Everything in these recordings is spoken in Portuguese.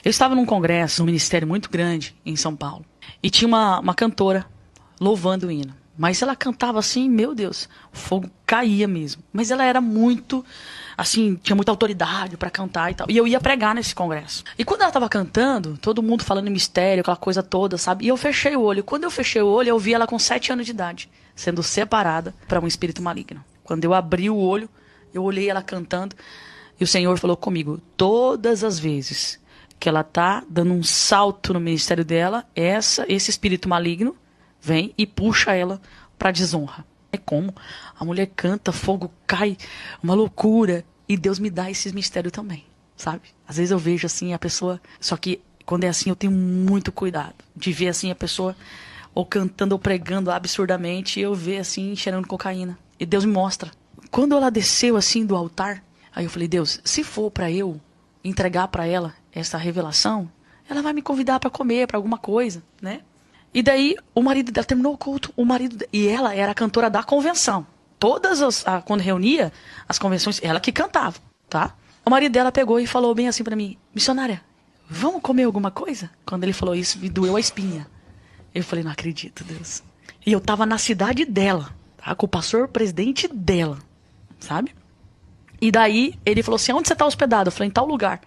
Eu estava num congresso, num ministério muito grande em São Paulo. E tinha uma cantora louvando o hino. Mas ela cantava assim, meu Deus, o fogo caía mesmo. Mas ela era muito, assim, tinha muita autoridade para cantar e tal. E eu ia pregar nesse congresso. E quando ela estava cantando, todo mundo falando em mistério, aquela coisa toda, sabe? E eu fechei o olho. Quando eu fechei o olho, eu vi ela com 7 anos de idade, sendo separada para um espírito maligno. Quando eu abri o olho, eu olhei ela cantando. E o Senhor falou comigo, todas as vezes que ela tá dando um salto no ministério dela, esse espírito maligno vem e puxa ela para desonra. É como a mulher canta, fogo cai, uma loucura. E Deus me dá esses mistérios também, sabe? Às vezes eu vejo assim a pessoa, só que quando é assim eu tenho muito cuidado de ver assim a pessoa ou cantando ou pregando absurdamente e eu ver assim cheirando cocaína. E Deus me mostra. Quando ela desceu assim do altar, aí eu falei, Deus, se for para eu entregar para ela essa revelação, ela vai me convidar para comer, para alguma coisa, né? E daí o marido dela terminou o culto, e ela era a cantora da convenção. Quando reunia as convenções, ela que cantava, tá? O marido dela pegou e falou bem assim para mim, missionária, vamos comer alguma coisa? Quando ele falou isso, me doeu a espinha. Eu falei, não acredito, Deus. E eu tava na cidade dela, tá? Com o pastor presidente dela, sabe? E daí ele falou assim, onde você tá hospedado? Eu falei, em tal lugar.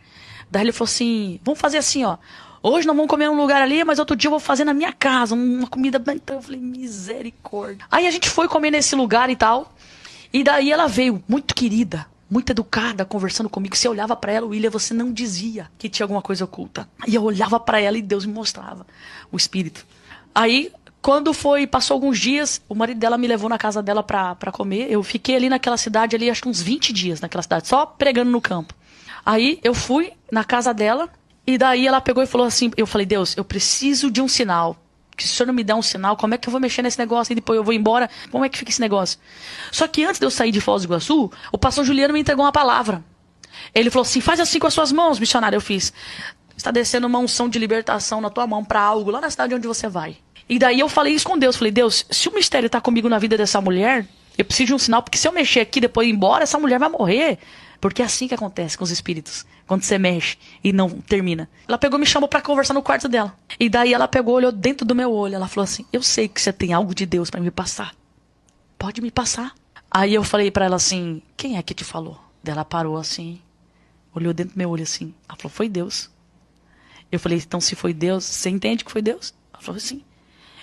Daí ele falou assim, vamos fazer assim, ó. Hoje nós vamos comer num lugar ali, mas outro dia eu vou fazer na minha casa, uma comida bem... Então eu falei, misericórdia. Aí a gente foi comer nesse lugar e tal. E daí ela veio, muito querida, muito educada, conversando comigo. Você olhava pra ela, William, você não dizia que tinha alguma coisa oculta. E eu olhava pra ela e Deus me mostrava o espírito. Aí, quando passou alguns dias, o marido dela me levou na casa dela pra comer. Eu fiquei ali naquela cidade, ali acho que uns 20 dias naquela cidade, só pregando no campo. Aí eu fui na casa dela, e daí ela pegou e falou assim, eu falei, Deus, eu preciso de um sinal. Que se o senhor não me der um sinal, como é que eu vou mexer nesse negócio? E depois eu vou embora, como é que fica esse negócio? Só que antes de eu sair de Foz do Iguaçu, o pastor Juliano me entregou uma palavra. Ele falou assim, faz assim com as suas mãos, missionário. Eu fiz, está descendo uma unção de libertação na tua mão para algo lá na cidade onde você vai. E daí eu falei isso com Deus, falei, Deus, se o mistério está comigo na vida dessa mulher, eu preciso de um sinal, porque se eu mexer aqui e depois ir embora, essa mulher vai morrer. Porque é assim que acontece com os espíritos. Quando você mexe e não termina. Ela pegou e me chamou pra conversar no quarto dela. E daí ela pegou, olhou dentro do meu olho. Ela falou assim, eu sei que você tem algo de Deus pra me passar. Pode me passar. Aí eu falei pra ela assim, quem é que te falou? Daí ela parou assim, olhou dentro do meu olho assim. Ela falou, foi Deus. Eu falei, então se foi Deus, você entende que foi Deus? Ela falou, sim.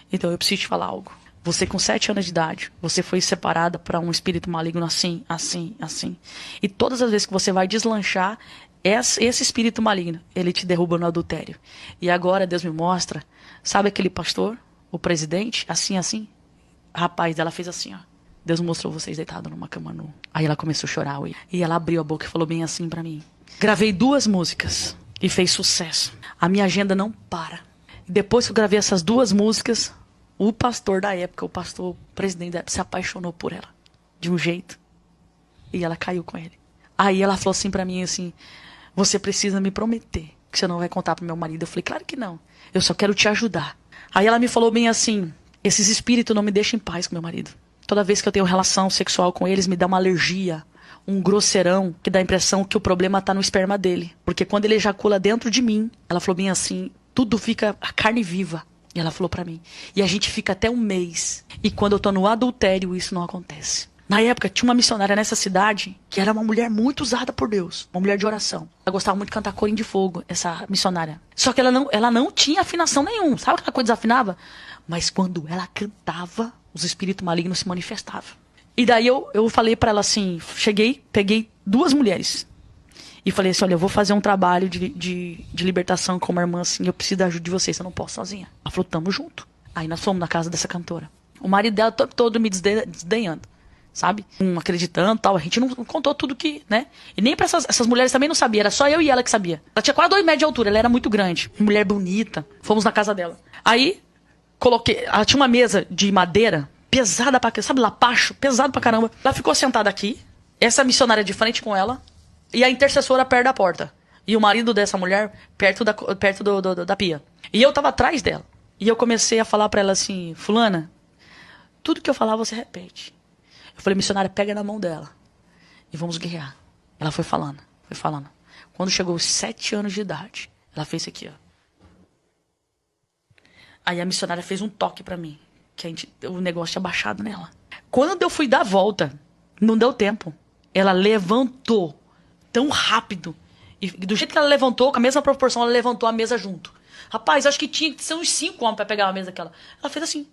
Então eu preciso te falar algo. Você com 7 anos de idade, você foi separada para um espírito maligno assim, assim, assim. E todas as vezes que você vai deslanchar, esse espírito maligno, ele te derruba no adultério. E agora Deus me mostra, sabe aquele pastor, o presidente, assim, assim? Rapaz, ela fez assim, ó. Deus mostrou vocês deitados numa cama nua. Aí ela começou a chorar. E ela abriu a boca e falou bem assim para mim. Gravei 2 músicas e fez sucesso. A minha agenda não para. Depois que eu gravei essas 2 músicas, o pastor da época, o pastor presidente da época, se apaixonou por ela. De um jeito. E ela caiu com ele. Aí ela falou assim pra mim, assim, você precisa me prometer que você não vai contar pro meu marido. Eu falei, claro que não. Eu só quero te ajudar. Aí ela me falou bem assim, esses espíritos não me deixam em paz com meu marido. Toda vez que eu tenho relação sexual com eles, me dá uma alergia, um grosseirão, que dá a impressão que o problema tá no esperma dele. Porque quando ele ejacula dentro de mim, ela falou bem assim, tudo fica a carne viva. E ela falou pra mim, e a gente fica até 1 mês. E quando eu tô no adultério, isso não acontece. Na época, tinha uma missionária nessa cidade, que era uma mulher muito usada por Deus. Uma mulher de oração. Ela gostava muito de cantar corinho de fogo, essa missionária. Só que ela não tinha afinação nenhuma. Sabe aquela coisa desafinava? Mas quando ela cantava, os espíritos malignos se manifestavam. E daí eu falei pra ela assim, cheguei, peguei 2 mulheres. E falei assim, olha, eu vou fazer um trabalho de libertação com uma irmã assim, eu preciso da ajuda de vocês, eu não posso sozinha. Ela falou, tamo junto. Aí nós fomos na casa dessa cantora. O marido dela todo me desdenhando, sabe? Não acreditando e tal, a gente não contou tudo que, né? E nem pra essas mulheres também não sabia, era só eu e ela que sabia. Ela tinha quase 2 metros de altura, ela era muito grande, mulher bonita. Fomos na casa dela. Aí, ela tinha uma mesa de madeira, pesada pra caramba, sabe, lapacho, pesado pra caramba. Ela ficou sentada aqui, essa missionária de frente com ela, e a intercessora perto da porta. E o marido dessa mulher perto da pia. E eu tava atrás dela. E eu comecei a falar pra ela assim, fulana, tudo que eu falar você repete. Eu falei, missionária, pega na mão dela. E vamos guerrear. Ela foi falando, foi falando. Quando chegou aos 7 anos de idade, Ela fez isso aqui, ó. Aí a missionária fez um toque pra mim. O negócio tinha baixado nela. Quando eu fui dar a volta, não deu tempo. Ela levantou tão rápido. E do jeito que ela levantou, com a mesma proporção, ela levantou a mesa junto. Rapaz, acho que tinha que ser uns 5 homens pra pegar a mesa daquela. Ela fez assim.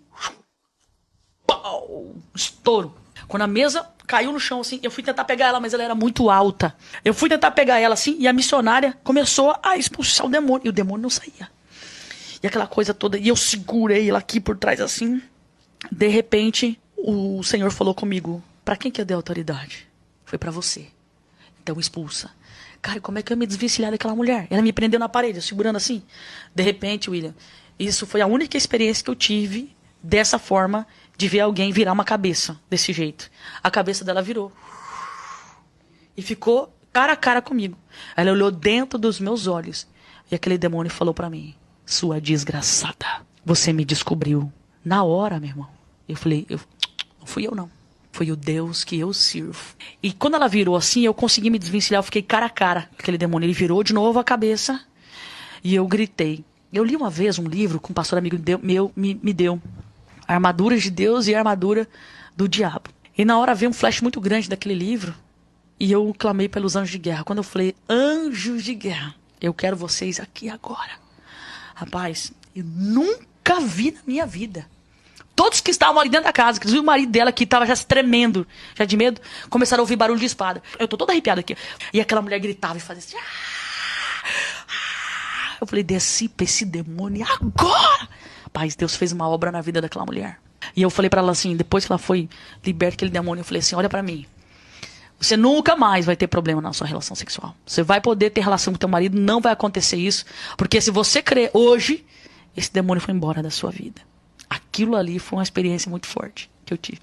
Pau! Estouro. Quando a mesa caiu no chão, assim, eu fui tentar pegar ela, mas ela era muito alta. Eu fui tentar pegar ela, assim, e a missionária começou a expulsar o demônio. E o demônio não saía. E aquela coisa toda. E eu segurei ela aqui por trás, assim. De repente, o Senhor falou comigo: pra quem que eu dei autoridade? Foi pra você. Então expulsa. Cara, como é que eu ia me desvencilhar daquela mulher? Ela me prendeu na parede, eu segurando assim. De repente, William, isso foi a única experiência que eu tive dessa forma, de ver alguém virar uma cabeça desse jeito. A cabeça dela virou. E ficou cara a cara comigo. Ela olhou dentro dos meus olhos. E aquele demônio falou pra mim: sua desgraçada, você me descobriu. Na hora, meu irmão. Eu falei, não fui eu não. Foi o Deus que eu sirvo. E quando ela virou assim, eu consegui me desvencilhar. Eu fiquei cara a cara com aquele demônio. Ele virou de novo a cabeça. E eu gritei. Eu li uma vez um livro que um pastor amigo meu me deu. Armaduras de Deus e a armadura do diabo. E na hora veio um flash muito grande daquele livro. E eu clamei pelos anjos de guerra. Quando eu falei, anjos de guerra, eu quero vocês aqui agora. Rapaz, eu nunca vi na minha vida. Todos que estavam ali dentro da casa, inclusive o marido dela que estava já se tremendo, já de medo, começaram a ouvir barulho de espada. Eu tô toda arrepiada aqui. E aquela mulher gritava e fazia assim. Eu falei, desci pra esse demônio agora. Pai, Deus fez uma obra na vida daquela mulher. E eu falei pra ela assim, depois que ela foi liberta aquele demônio, eu falei assim, olha pra mim. Você nunca mais vai ter problema na sua relação sexual. Você vai poder ter relação com teu marido, não vai acontecer isso. Porque se você crer hoje, esse demônio foi embora da sua vida. Aquilo ali foi uma experiência muito forte que eu tive.